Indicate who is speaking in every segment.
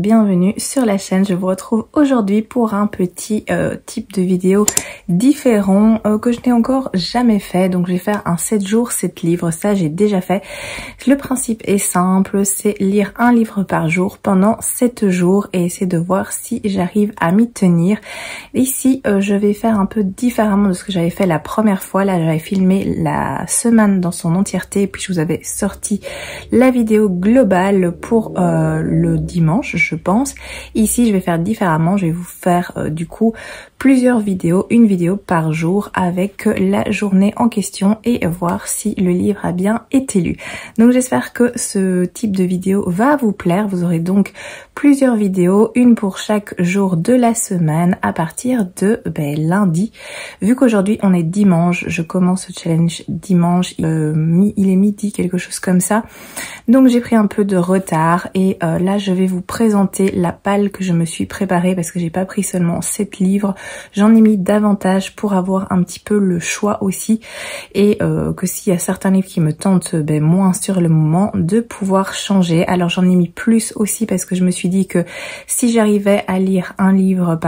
Speaker 1: bienvenue sur la chaîne. Je vous retrouve aujourd'hui pour un petit type de vidéo différent que je n'ai encore jamais fait. Donc je vais faire un 7 jours 7 livres, ça j'ai déjà fait. Le principe est simple, c'est lire un livre par jour pendant 7 jours et essayer de voir si j'arrive à m'y tenir. Ici je vais faire un peu différemment de ce que j'avais fait la première fois. Là j'avais filmé la semaine dans son entièreté et puis je vous avais sorti la vidéo globale pour le dimanche je pense. Ici je vais faire différemment, je vais vous faire du coup plusieurs vidéos, une vidéo par jour avec la journée en question et voir si le livre a bien été lu. Donc j'espère que ce type de vidéo va vous plaire. Vous aurez donc plusieurs vidéos, une pour chaque jour de la semaine à partir de lundi. Vu qu'aujourd'hui on est dimanche, je commence ce challenge dimanche, il est midi, quelque chose comme ça. Donc j'ai pris un peu de retard et là je vais vous présenter la palle que je me suis préparée parce que j'ai pas pris seulement 7 livres. J'en ai mis davantage pour avoir un petit peu le choix aussi et que s'il y a certains livres qui me tentent moins sur le moment, de pouvoir changer. Alors j'en ai mis plus aussi parce que je me suis dit que si j'arrivais à lire un livre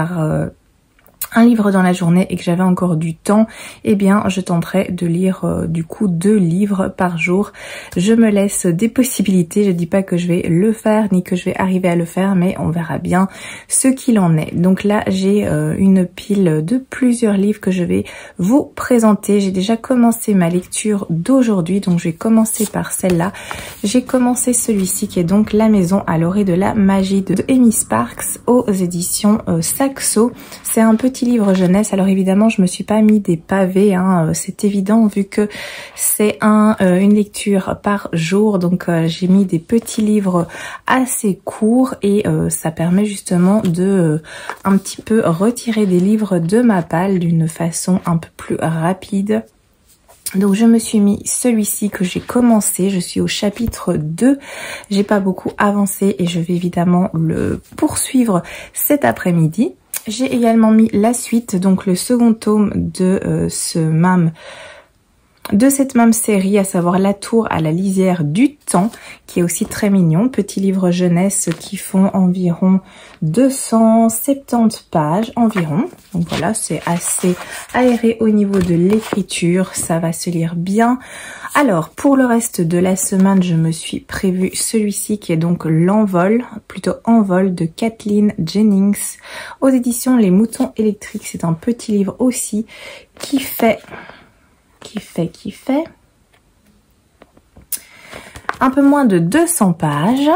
Speaker 1: dans la journée et que j'avais encore du temps, eh bien je tenterai de lire du coup 2 livres par jour. Je me laisse des possibilités, je dis pas que je vais le faire ni que je vais arriver à le faire, mais on verra bien ce qu'il en est. Donc là j'ai une pile de plusieurs livres que je vais vous présenter. J'ai déjà commencé ma lecture d'aujourd'hui, donc je vais commencer par celle-là. J'ai commencé celui-ci qui est donc La maison à l'orée de la magie de Amy Sparks aux éditions Saxo. C'est un petit livre jeunesse, alors évidemment je me suis pas mis des pavés, c'est évident vu que c'est une lecture par jour, donc j'ai mis des petits livres assez courts et ça permet justement de un petit peu retirer des livres de ma palle d'une façon un peu plus rapide. Donc je me suis mis celui-ci que j'ai commencé, je suis au chapitre 2, j'ai pas beaucoup avancé et je vais évidemment le poursuivre cet après-midi. J'ai également mis la suite, donc le second tome de cette même série, à savoir La tour à la lisière du temps, qui est aussi très mignon. Petit livre jeunesse qui font environ 270 pages environ. Donc voilà, c'est assez aéré au niveau de l'écriture, ça va se lire bien. Alors, pour le reste de la semaine, je me suis prévu celui-ci qui est donc L'envol, plutôt Envol de Kathleen Jennings aux éditions Les Moutons électriques. C'est un petit livre aussi qui fait un peu moins de 200 pages.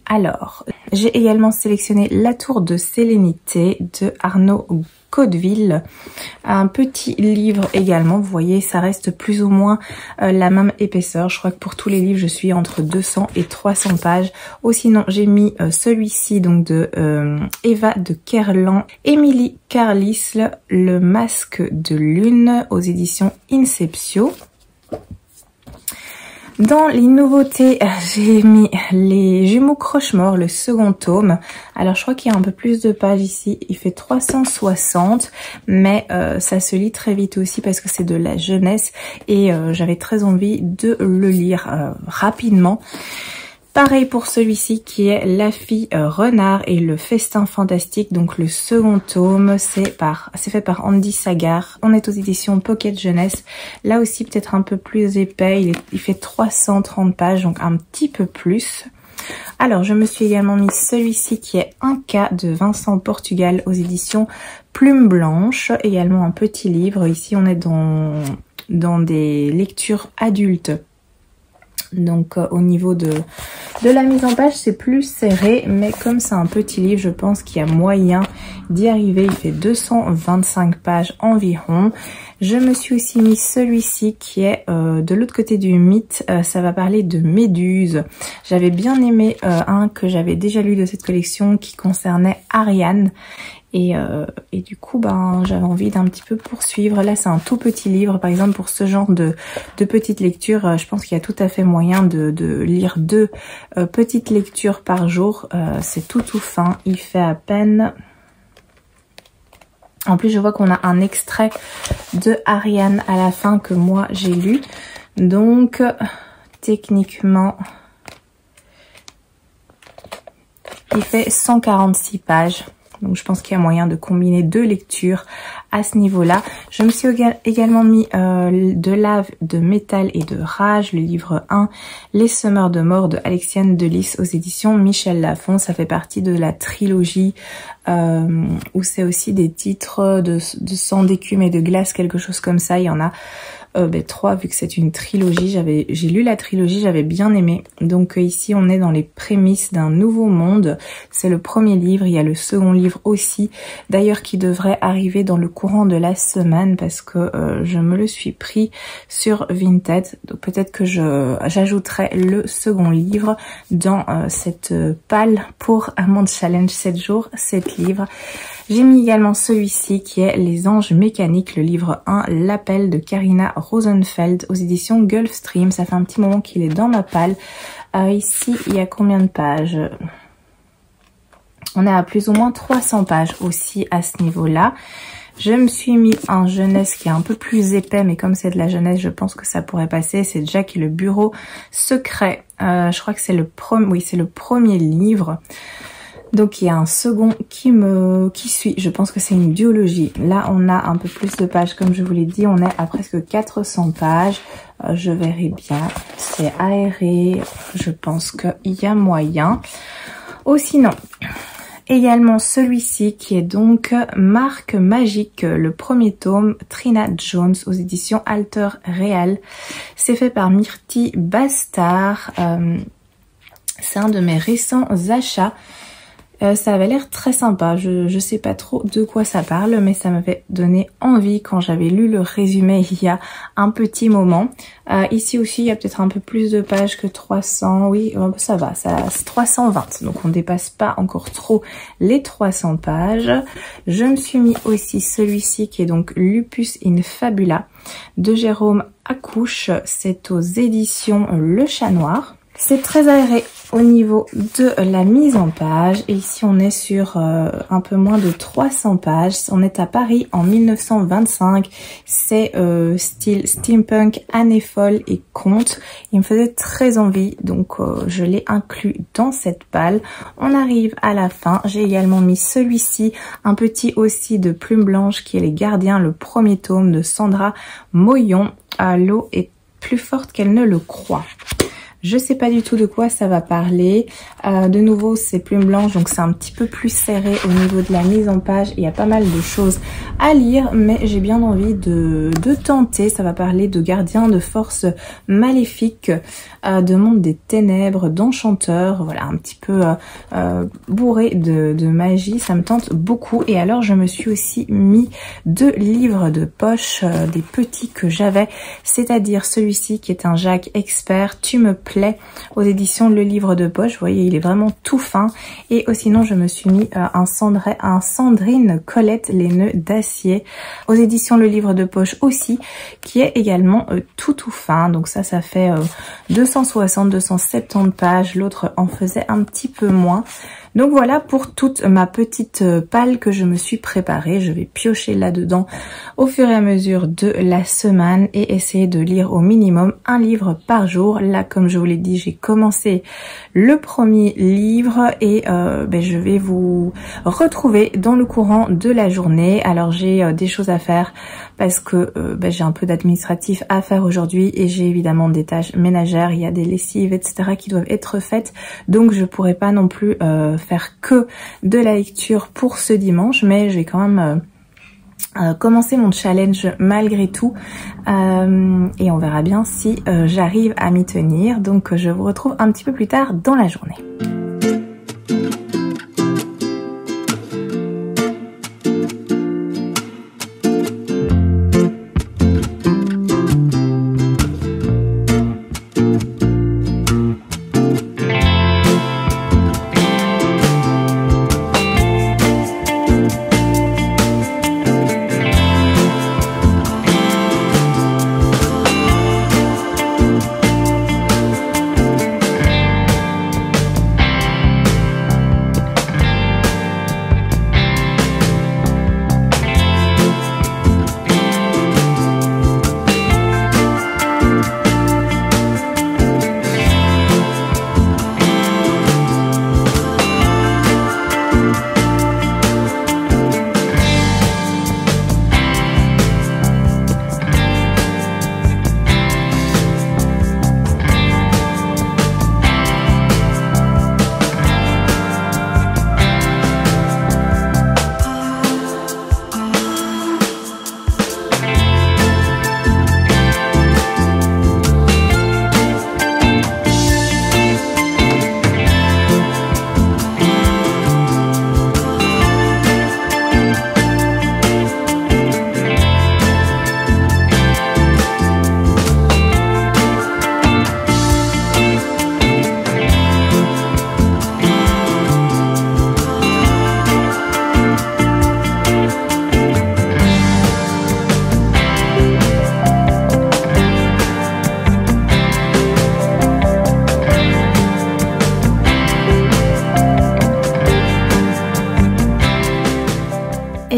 Speaker 1: Alors, j'ai également sélectionné La tour de sérénité de Arnaud Codeville, un petit livre également. Vous voyez, ça reste plus ou moins la même épaisseur. Je crois que pour tous les livres, je suis entre 200 et 300 pages. Ou sinon, j'ai mis celui-ci donc de Eva de Kerlan, Émilie Carlisle, Le masque de lune aux éditions Inceptio. Dans les nouveautés, j'ai mis Les Jumeaux Croche-Mort, le second tome. Alors je crois qu'il y a un peu plus de pages ici, il fait 360, mais ça se lit très vite aussi parce que c'est de la jeunesse et j'avais très envie de le lire rapidement. Pareil pour celui-ci qui est La fille renard et le festin fantastique, donc le second tome, c'est fait par Andy Sagar. On est aux éditions Pocket Jeunesse. Là aussi peut-être un peu plus épais, il fait 330 pages, donc un petit peu plus. Alors je me suis également mis celui-ci qui est Un cas de Vincent Portugal aux éditions Plume Blanche. Également un petit livre, ici on est dans des lectures adultes. Donc au niveau de la mise en page c'est plus serré, mais comme c'est un petit livre je pense qu'il y a moyen d'y arriver. Il fait 225 pages environ. Je me suis aussi mis celui-ci qui est de l'autre côté du mythe, ça va parler de Méduse. J'avais bien aimé un que j'avais déjà lu de cette collection qui concernait Ariane. Et du coup, j'avais envie d'un petit peu poursuivre. Là, c'est un tout petit livre. Par exemple, pour ce genre de petites lectures, je pense qu'il y a tout à fait moyen de lire 2 petites lectures par jour. C'est tout fin. Il fait à peine... En plus, je vois qu'on a un extrait de Ariane à la fin que moi, j'ai lu. Donc, techniquement... Il fait 146 pages. Donc je pense qu'il y a moyen de combiner 2 lectures à ce niveau-là. Je me suis également mis de Lave, de Métal et de Rage, le livre 1, Les Semeurs de Mort de Alexiane Delis aux éditions Michel Lafon. Ça fait partie de la trilogie où c'est aussi des titres de sang, d'écume et de glace, quelque chose comme ça. Il y en a 3 vu que c'est une trilogie. J'ai lu la trilogie, j'avais bien aimé. Donc ici on est dans les prémices d'un nouveau monde. C'est le premier livre, il y a le second livre aussi. D'ailleurs qui devrait arriver dans le courant de la semaine parce que je me le suis pris sur Vinted. Donc peut-être que j'ajouterai le second livre dans cette palle pour mon challenge 7 jours, 7 livres. J'ai mis également celui-ci qui est Les Anges Mécaniques, le livre 1, L'appel de Karina Rosenfeld aux éditions Gulfstream. Ça fait un petit moment qu'il est dans ma palle. Ici, il y a combien de pages? On est à plus ou moins 300 pages aussi à ce niveau-là. Je me suis mis en jeunesse qui est un peu plus épais, mais comme c'est de la jeunesse, je pense que ça pourrait passer. C'est Jack et le bureau secret. Je crois que c'est le premier livre. Donc il y a un second qui suit, je pense que c'est une duologie. Là on a un peu plus de pages, comme je vous l'ai dit, on est à presque 400 pages. Je verrai bien, c'est aéré, je pense qu'il y a moyen. Oh sinon, également celui-ci qui est donc Marque Magique, le premier tome, Trina Jones aux éditions Alter Real. C'est fait par Myrtille Bastard, c'est un de mes récents achats. Ça avait l'air très sympa, je sais pas trop de quoi ça parle, mais ça m'avait donné envie quand j'avais lu le résumé il y a un petit moment. Ici aussi, il y a peut-être un peu plus de pages que 300, oui, ça va, c'est 320, donc on dépasse pas encore trop les 300 pages. Je me suis mis aussi celui-ci qui est donc Lupus in Fabula de Jérôme Accouche, c'est aux éditions Le Chat Noir. C'est très aéré au niveau de la mise en page. Et ici, on est sur un peu moins de 300 pages. On est à Paris en 1925. C'est style steampunk, année folle et conte. Il me faisait très envie, donc je l'ai inclus dans cette palle. On arrive à la fin. J'ai également mis celui-ci, un petit aussi de Plume Blanche, qui est Les Gardiens, le premier tome de Sandra Moyon. L'eau est plus forte qu'elle ne le croit. Je sais pas du tout de quoi ça va parler. De nouveau, c'est Plume Blanche, donc c'est un petit peu plus serré au niveau de la mise en page. Il y a pas mal de choses à lire, mais j'ai bien envie de tenter. Ça va parler de gardiens, de forces maléfiques, de monde des ténèbres, d'enchanteurs. Voilà, un petit peu bourré de magie. Ça me tente beaucoup. Et alors, je me suis aussi mis 2 livres de poche, des petits que j'avais, c'est-à-dire celui-ci qui est un Jacques Expert, Tu me plais, aux éditions Le Livre de Poche. Vous voyez, il est vraiment tout fin. Et sinon, je me suis mis un Sandrine Colette, Les Nœuds d'Acier, aux éditions Le Livre de Poche aussi, qui est également tout fin. Donc ça fait 260-270 pages. L'autre en faisait un petit peu moins. Donc voilà pour toute ma petite palle que je me suis préparée. Je vais piocher là-dedans au fur et à mesure de la semaine et essayer de lire au minimum un livre par jour. Là, comme je vous l'ai dit, j'ai commencé le premier livre et je vais vous retrouver dans le courant de la journée. Alors j'ai des choses à faire parce que j'ai un peu d'administratif à faire aujourd'hui et j'ai évidemment des tâches ménagères. Il y a des lessives, etc. qui doivent être faites. Donc je pourrais pas non plus faire que de la lecture pour ce dimanche, mais je vais quand même commencer mon challenge malgré tout et on verra bien si j'arrive à m'y tenir. Donc je vous retrouve un petit peu plus tard dans la journée.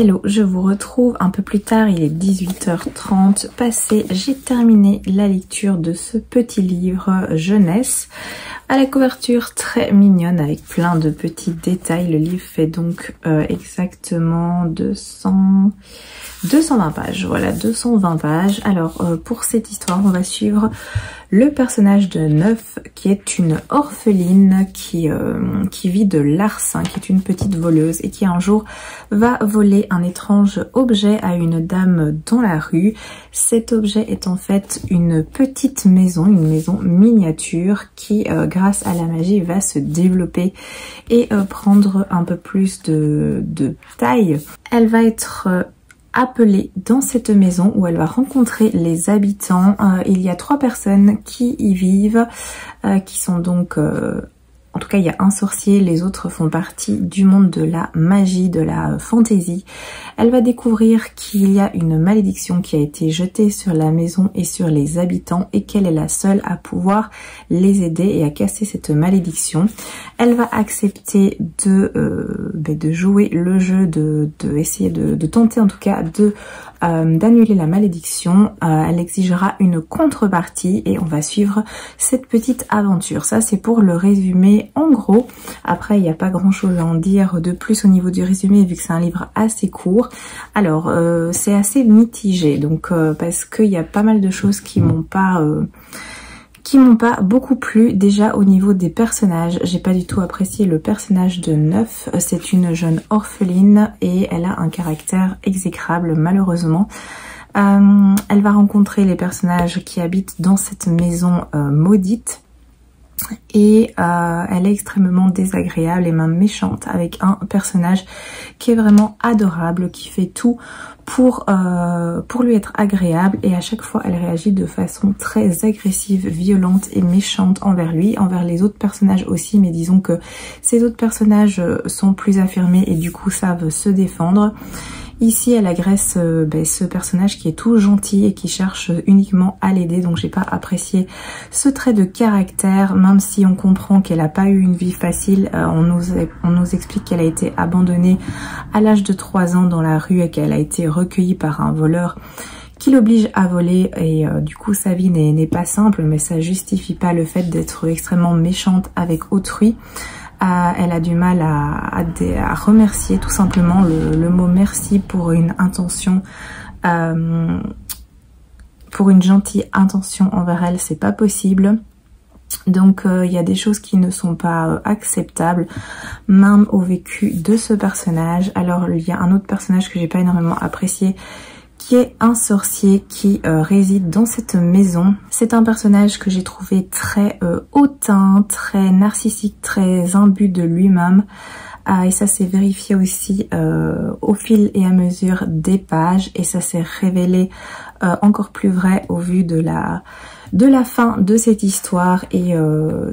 Speaker 1: Hello, je vous retrouve un peu plus tard, il est 18h30 passé. J'ai terminé la lecture de ce petit livre jeunesse à la couverture très mignonne avec plein de petits détails. Le livre fait donc exactement 220 pages, voilà, 220 pages. Alors pour cette histoire, on va suivre le personnage de Neuf, qui est une orpheline qui vit de larcin, qui est une petite voleuse et qui un jour va voler un étrange objet à une dame dans la rue. Cet objet est en fait une petite maison, une maison miniature qui, grâce à la magie, va se développer et prendre un peu plus de taille. Elle va être appelée dans cette maison où elle va rencontrer les habitants. Il y a 3 personnes qui y vivent, qui sont donc... en tout cas, il y a un sorcier, les autres font partie du monde de la magie, de la fantaisie. Elle va découvrir qu'il y a une malédiction qui a été jetée sur la maison et sur les habitants et qu'elle est la seule à pouvoir les aider et à casser cette malédiction. Elle va accepter de jouer le jeu, essayer de tenter en tout cas d'annuler la malédiction. Elle exigera une contrepartie et on va suivre cette petite aventure. Ça, c'est pour le résumé en gros. Après, il n'y a pas grand chose à en dire de plus au niveau du résumé vu que c'est un livre assez court. Alors, c'est assez mitigé, donc parce qu'il y a pas mal de choses qui m'ont pas beaucoup plu. Déjà au niveau des personnages, j'ai pas du tout apprécié le personnage de Neuf. C'est une jeune orpheline et elle a un caractère exécrable malheureusement. Elle va rencontrer les personnages qui habitent dans cette maison maudite. Et elle est extrêmement désagréable et même méchante avec un personnage qui est vraiment adorable, qui fait tout pour lui être agréable et à chaque fois elle réagit de façon très agressive, violente et méchante envers lui, envers les autres personnages aussi, mais disons que ces autres personnages sont plus affirmés et du coup savent se défendre. Ici, elle agresse ce personnage qui est tout gentil et qui cherche uniquement à l'aider. Donc, j'ai pas apprécié ce trait de caractère, même si on comprend qu'elle n'a pas eu une vie facile. On nous explique qu'elle a été abandonnée à l'âge de 3 ans dans la rue et qu'elle a été recueillie par un voleur qui l'oblige à voler et du coup sa vie n'est pas simple, mais ça justifie pas le fait d'être extrêmement méchante avec autrui. Elle a du mal à remercier tout simplement. Le mot merci pour une intention, pour une gentille intention envers elle, c'est pas possible. Donc il y a des choses qui ne sont pas acceptables, même au vécu de ce personnage. Alors il y a un autre personnage que j'ai pas énormément apprécié, qui est un sorcier qui réside dans cette maison. C'est un personnage que j'ai trouvé très hautain, très narcissique, très imbu de lui-même. Et ça s'est vérifié aussi au fil et à mesure des pages. Et ça s'est révélé encore plus vrai au vu de la fin de cette histoire et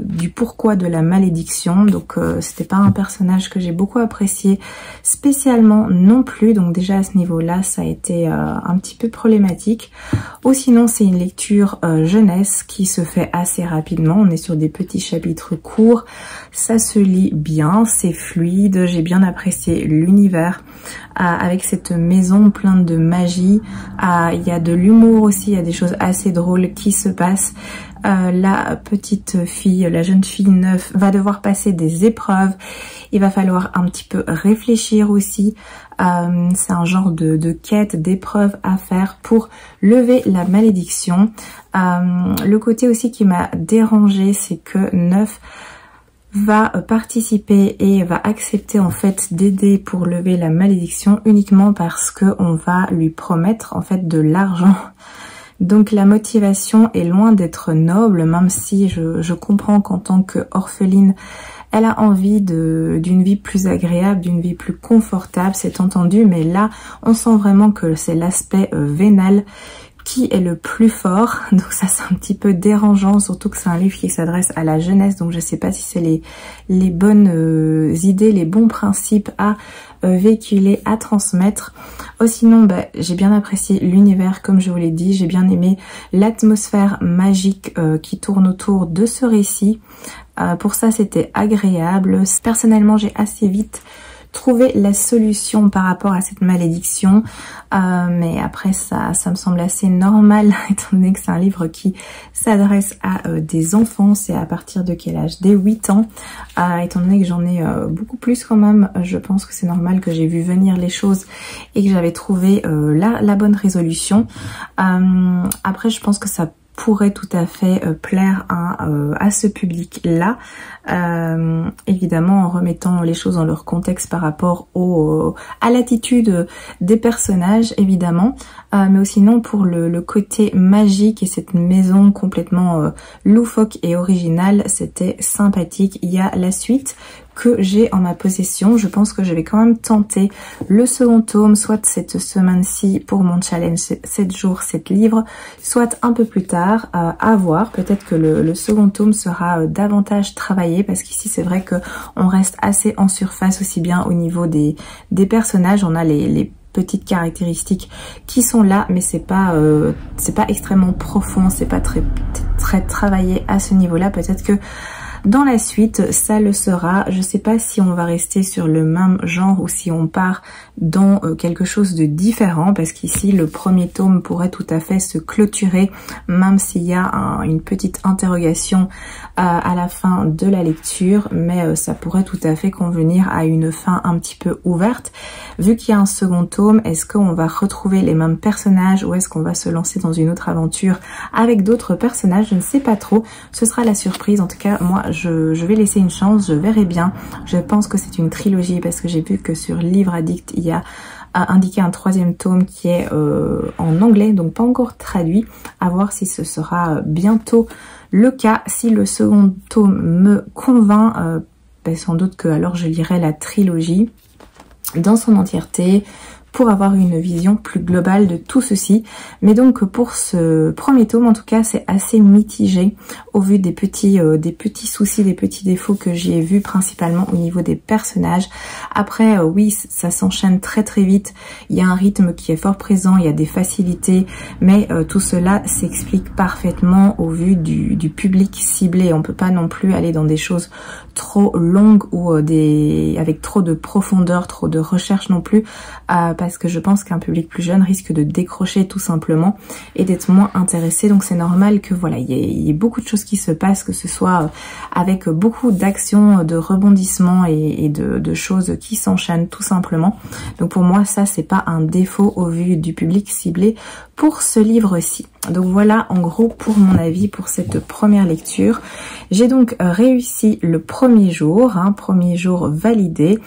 Speaker 1: du pourquoi de la malédiction. Donc c'était pas un personnage que j'ai beaucoup apprécié spécialement non plus, donc déjà à ce niveau là ça a été un petit peu problématique. Ou sinon c'est une lecture jeunesse qui se fait assez rapidement, on est sur des petits chapitres courts, ça se lit bien, c'est fluide, j'ai bien apprécié l'univers avec cette maison pleine de magie. Il y a de l'humour aussi, il y a des choses assez drôles qui se passent. La petite fille, la jeune fille Neuf va devoir passer des épreuves. Il va falloir un petit peu réfléchir aussi. C'est un genre de quête, d'épreuve à faire pour lever la malédiction. Le côté aussi qui m'a dérangée, c'est que Neuf va participer et va accepter en fait d'aider pour lever la malédiction uniquement parce que on va lui promettre en fait de l'argent. Donc la motivation est loin d'être noble, même si je comprends qu'en tant qu'orpheline, elle a envie d'une vie plus agréable, d'une vie plus confortable, c'est entendu, mais là on sent vraiment que c'est l'aspect vénal qui est le plus fort, donc ça c'est un petit peu dérangeant, surtout que c'est un livre qui s'adresse à la jeunesse, donc je sais pas si c'est les bonnes idées, les bons principes à véhiculer, à transmettre. Sinon j'ai bien apprécié l'univers comme je vous l'ai dit, j'ai bien aimé l'atmosphère magique qui tourne autour de ce récit. Pour ça c'était agréable. Personnellement j'ai assez vite trouver la solution par rapport à cette malédiction. Mais après ça me semble assez normal étant donné que c'est un livre qui s'adresse à des enfants. C'est à partir de quel âge? Dès 8 ans. Étant donné que j'en ai beaucoup plus quand même, je pense que c'est normal que j'ai vu venir les choses et que j'avais trouvé la bonne résolution. Après je pense que ça pourrait tout à fait plaire à ce public-là, évidemment en remettant les choses dans leur contexte par rapport à l'attitude des personnages, évidemment, mais aussi non pour le côté magique et cette maison complètement loufoque et originale, c'était sympathique. Il y a la suite que j'ai en ma possession. Je pense que je vais quand même tenter le second tome, soit cette semaine-ci pour mon challenge 7 jours 7 livres, soit un peu plus tard, à voir. Peut-être que le second tome sera davantage travaillé, parce qu'ici c'est vrai que on reste assez en surface, aussi bien au niveau des personnages. On a les petites caractéristiques qui sont là, mais c'est pas extrêmement profond, c'est pas très travaillé à ce niveau-là. Peut-être que dans la suite, ça le sera. Je sais pas si on va rester sur le même genre ou si on part dans quelque chose de différent, parce qu'ici le premier tome pourrait tout à fait se clôturer, même s'il y a une petite interrogation à la fin de la lecture, mais ça pourrait tout à fait convenir à une fin un petit peu ouverte. Vu qu'il y a un second tome, est-ce qu'on va retrouver les mêmes personnages ou est-ce qu'on va se lancer dans une autre aventure avec d'autres personnages? Je ne sais pas trop, ce sera la surprise. En tout cas, moi je vais laisser une chance, je verrai bien. Je pense que c'est une trilogie, parce que j'ai vu que sur Livre Addict il y a indiqué un troisième tome qui est en anglais, donc pas encore traduit. À voir si ce sera bientôt le cas. Si le second tome me convainc, ben sans doute que alors je lirai la trilogie dans son entièreté pour avoir une vision plus globale de tout ceci. Mais donc pour ce premier tome, en tout cas, c'est assez mitigé au vu des petits soucis, des petits défauts que j'y ai vus, principalement au niveau des personnages. Après, oui, ça s'enchaîne très très vite. Il y a un rythme qui est fort présent, il y a des facilités, mais tout cela s'explique parfaitement au vu du public ciblé. On peut pas non plus aller dans des choses trop longues ou avec trop de profondeur, trop de recherche non plus, parce que je pense qu'un public plus jeune risque de décrocher tout simplement et d'être moins intéressé. Donc c'est normal que voilà, il y ait beaucoup de choses qui se passent, que ce soit avec beaucoup d'actions, de rebondissements et de choses qui s'enchaînent tout simplement. Donc pour moi ça c'est pas un défaut au vu du public ciblé pour ce livre-ci. Donc voilà en gros pour mon avis pour cette première lecture. J'ai donc réussi le premier jour, premier jour validé.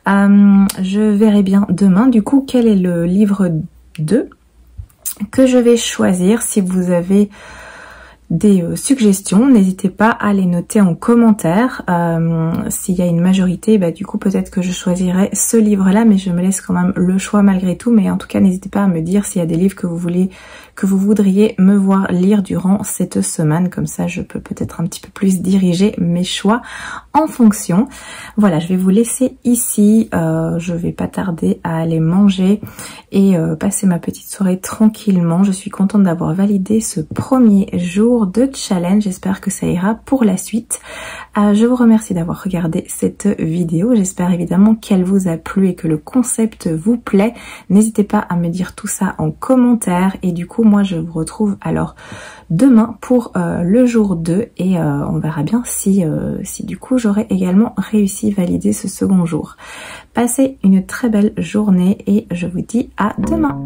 Speaker 1: Je verrai bien demain du coup quel est le livre 2 que je vais choisir. Si vous avez des suggestions, n'hésitez pas à les noter en commentaire. S'il y a une majorité, bah, du coup peut-être que je choisirai ce livre là, mais je me laisse quand même le choix malgré tout. Mais en tout cas n'hésitez pas à me dire s'il y a des livres que vous voudriez me voir lire durant cette semaine, comme ça je peux peut-être un petit peu plus diriger mes choix en fonction. Voilà, je vais vous laisser ici, je vais pas tarder à aller manger et passer ma petite soirée tranquillement. Je suis contente d'avoir validé ce premier jour de challenge, j'espère que ça ira pour la suite. Je vous remercie d'avoir regardé cette vidéo, j'espère évidemment qu'elle vous a plu et que le concept vous plaît. N'hésitez pas à me dire tout ça en commentaire et du coup moi je vous retrouve alors demain pour le jour 2 et on verra bien si du coup j'aurai également réussi à valider ce second jour. Passez une très belle journée et je vous dis à demain.